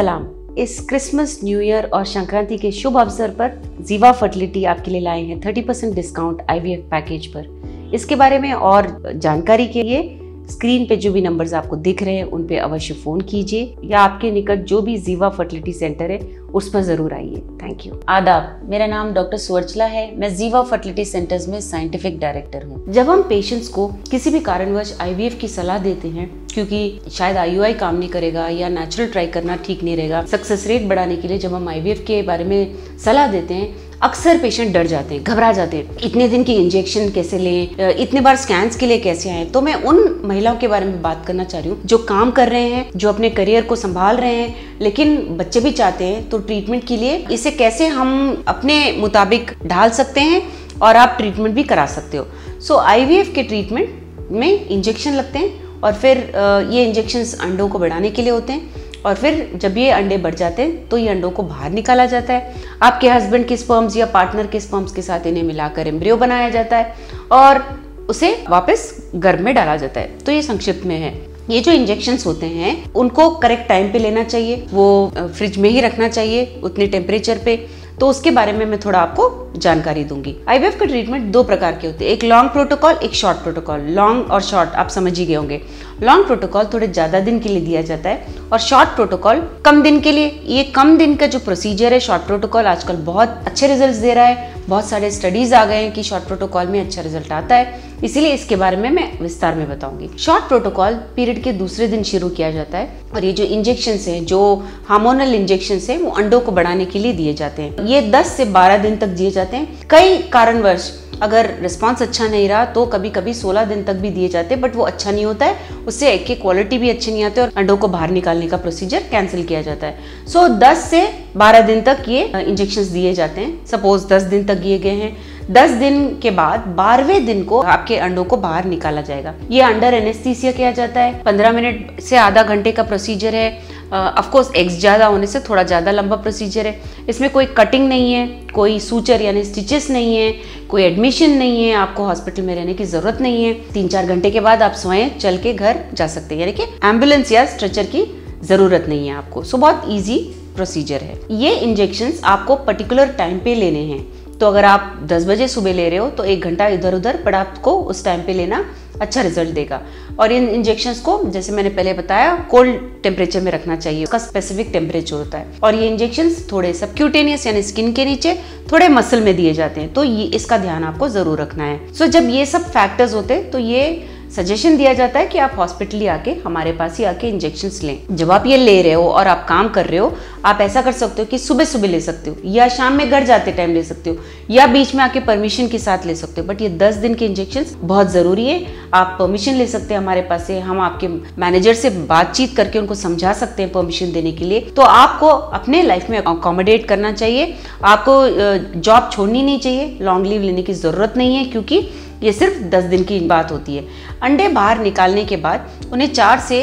सलाम। इस Christmas, new year और संक्रांति के शुभ अवसर पर जीवा फर्टिलिटी आपके लिए लाए हैं 30% डिस्काउंट IVF पैकेज पर। इसके बारे में और जानकारी के लिए स्क्रीन पे जो भी नंबर्स आपको दिख रहे हैं उन पे अवश्य फोन कीजिए या आपके निकट जो भी जीवा फर्टिलिटी सेंटर है उस पर जरूर आइए। Thank you. आदाब, मेरा नाम डॉक्टर सुवर्चला है। मैं जीवा फर्टिलिटी सेंटर्स में साइंटिफिक डायरेक्टर हूँ। जब हम पेशेंट्स को किसी भी कारणवश IVF की सलाह देते हैं क्योंकि शायद IUI काम नहीं करेगा या नेचुरल ट्राई करना ठीक नहीं रहेगा, सक्सेस रेट बढ़ाने के लिए जब हम IVF के बारे में सलाह देते हैं अक्सर पेशेंट डर जाते हैं, घबरा जाते हैं। इतने दिन की इंजेक्शन कैसे लें, इतने बार स्कैन्स के लिए कैसे आए। तो मैं उन महिलाओं के बारे में बात करना चाह रही हूँ जो काम कर रहे हैं, जो अपने करियर को संभाल रहे हैं लेकिन बच्चे भी चाहते हैं। तो ट्रीटमेंट के लिए इसे कैसे हम अपने मुताबिक ढाल सकते हैं और आप ट्रीटमेंट भी करा सकते हो। सो IVF के ट्रीटमेंट में इंजेक्शन लगते हैं और फिर ये इंजेक्शंस अंडों को बढ़ाने के लिए होते हैं और फिर जब ये अंडे बढ़ जाते हैं तो ये अंडों को बाहर निकाला जाता है। आपके हस्बैंड के स्पर्म्स या पार्टनर के स्पर्म्स के साथ इन्हें मिलाकर एम्ब्रियो बनाया जाता है और उसे वापस गर्भ में डाला जाता है। तो ये संक्षिप्त में है। ये जो इंजेक्शंस होते हैं उनको करेक्ट टाइम पे लेना चाहिए, वो फ्रिज में ही रखना चाहिए उतने टेम्परेचर पे। तो उसके बारे में मैं थोड़ा आपको जानकारी दूंगी। IVF का ट्रीटमेंट दो प्रकार के होते हैं, एक लॉन्ग प्रोटोकॉल, एक शॉर्ट प्रोटोकॉल। लॉन्ग और शॉर्ट आप समझ ही गए होंगे। लॉन्ग प्रोटोकॉल थोड़े ज़्यादा दिन के लिए दिया जाता है और शॉर्ट प्रोटोकॉल कम दिन के लिए। ये कम दिन का जो प्रोसीजर है शॉर्ट प्रोटोकॉल आजकल बहुत अच्छे रिजल्ट्स दे रहा है। बहुत सारे स्टडीज आ गए हैं कि शॉर्ट प्रोटोकॉल में अच्छा रिजल्ट आता है, इसीलिए इसके बारे में मैं विस्तार में बताऊंगी। शॉर्ट प्रोटोकॉल पीरियड के दूसरे दिन शुरू किया जाता है और ये जो इंजेक्शंस हैं, जो हार्मोनल इंजेक्शंस हैं, वो अंडों को बढ़ाने के लिए दिए जाते हैं। ये 10 से 12 दिन तक दिए जाते हैं। कई कारणवश अगर रिस्पांस अच्छा नहीं रहा तो कभी कभी 16 दिन तक भी दिए जाते हैं, बट वो अच्छा नहीं होता है। उससे एग की क्वालिटी भी अच्छी नहीं आती और अंडों को बाहर निकालने का प्रोसीजर कैंसिल किया जाता है। सो 10 से 12 दिन तक ये इंजेक्शंस दिए जाते हैं। सपोज 10 दिन तक दिए गए हैं, 10 दिन के बाद 12वें दिन को आपके अंडों को बाहर निकाला जाएगा। ये अंडर एनेस्थीसिया किया जाता है। 15 मिनट से आधा घंटे का प्रोसीजर है। ऑफ कोर्स एग्स ज़्यादा होने से थोड़ा ज़्यादा लंबा प्रोसीजर है। इसमें कोई कटिंग नहीं है, कोई सूचर यानी स्टिचेस नहीं है, कोई एडमिशन नहीं है, आपको हॉस्पिटल में रहने की ज़रूरत नहीं है। 3-4 घंटे के बाद आप स्वयं चल के घर जा सकते हैं, यानी कि एम्बुलेंस या स्ट्रेचर की ज़रूरत नहीं है आपको। सो बहुत ईजी प्रोसीजर है। ये इंजेक्शंस आपको पर्टिकुलर टाइम पे लेने हैं। तो अगर आप 10 बजे सुबह ले रहे हो तो 1 घंटा इधर उधर, पर आपको उस टाइम पे लेना अच्छा रिजल्ट देगा। और इन इंजेक्शंस को जैसे मैंने पहले बताया कोल्ड टेम्परेचर में रखना चाहिए, उसका स्पेसिफिक टेम्परेचर होता है। और ये इंजेक्शंस थोड़े सबक्यूटेनियस यानी स्किन के नीचे, थोड़े मसल में दिए जाते हैं, तो ये इसका ध्यान आपको जरूर रखना है। सो जब ये सब फैक्टर्स होते हैं तो ये सजेशन दिया जाता है कि आप हॉस्पिटल ही आके हमारे पास ही आके इंजेक्शंस लें। जब आप ये ले रहे हो और आप काम कर रहे हो, आप ऐसा कर सकते हो कि सुबह सुबह ले सकते हो या शाम में घर जाते टाइम ले सकते हो या बीच में आके परमिशन के साथ ले सकते हो। बट ये 10 दिन के इंजेक्शंस बहुत ज़रूरी है। आप परमिशन ले सकते हैं हमारे पास से, हम आपके मैनेजर से बातचीत करके उनको समझा सकते हैं परमिशन देने के लिए। तो आपको अपने लाइफ में अकोमोडेट करना चाहिए, आपको जॉब छोड़नी नहीं चाहिए, लॉन्ग लीव लेने की ज़रूरत नहीं है क्योंकि ये सिर्फ 10 दिन की बात होती है। अंडे बाहर निकालने के बाद उन्हें 4 से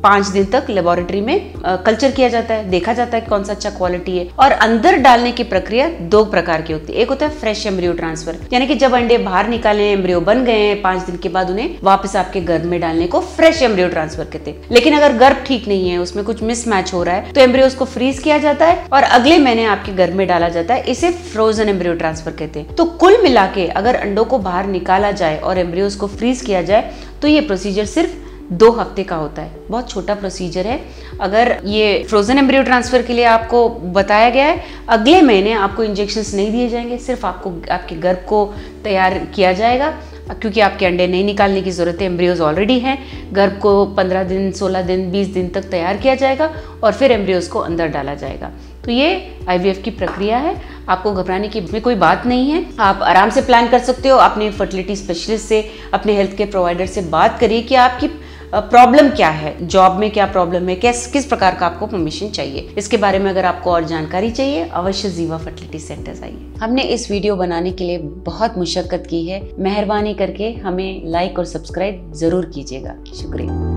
5 दिन तक लेबोरेटरी में कल्चर किया जाता है, देखा जाता है कौन सा अच्छा क्वालिटी है। और अंदर डालने की प्रक्रिया 2 प्रकार की होती है। एक होता है फ्रेश एम्ब्रियो ट्रांसफर, यानी कि जब अंडे बाहर निकाले, एम्ब्रियो बन गए हैं, 5 दिन के बाद उन्हें वापस आपके गर्भ में डालने को फ्रेश एम्ब्रियो ट्रांसफर कहते हैं। लेकिन अगर गर्भ ठीक नहीं है, उसमें कुछ मिसमैच हो रहा है, तो एम्ब्रियोस को फ्रीज किया जाता है और अगले महीने आपके गर्भ में डाला जाता है। इसे फ्रोजन एम्ब्रियो ट्रांसफर कहते हैं। तो कुल मिला के अगर अंडों को बाहर निकाला जाए और एम्ब्रियोस को फ्रीज किया जाए तो ये प्रोसीजर सिर्फ 2 हफ्ते का होता है। बहुत छोटा प्रोसीजर है। अगर ये फ्रोजन एम्ब्रियो ट्रांसफर के लिए आपको बताया गया है, अगले महीने आपको इंजेक्शंस नहीं दिए जाएंगे, सिर्फ आपको आपके गर्भ को तैयार किया जाएगा क्योंकि आपके अंडे नहीं निकालने की ज़रूरत है, एम्ब्रियोज ऑलरेडी हैं। गर्भ को 15 दिन, 16 दिन, 20 दिन तक तैयार किया जाएगा और फिर एम्ब्रियोज को अंदर डाला जाएगा। तो ये IVF की प्रक्रिया है। आपको घबराने की में कोई बात नहीं है। आप आराम से प्लान कर सकते हो। अपने फर्टिलिटी स्पेशलिस्ट से, अपने हेल्थ केयर प्रोवाइडर से बात करिए कि आपकी प्रॉब्लम क्या है, जॉब में क्या प्रॉब्लम है, किस प्रकार का आपको परमिशन चाहिए। इसके बारे में अगर आपको और जानकारी चाहिए अवश्य जीवा फर्टिलिटी सेंटर्स आइए। हमने इस वीडियो बनाने के लिए बहुत मुशक्कत की है। मेहरबानी करके हमें लाइक और सब्सक्राइब जरूर कीजिएगा। शुक्रिया।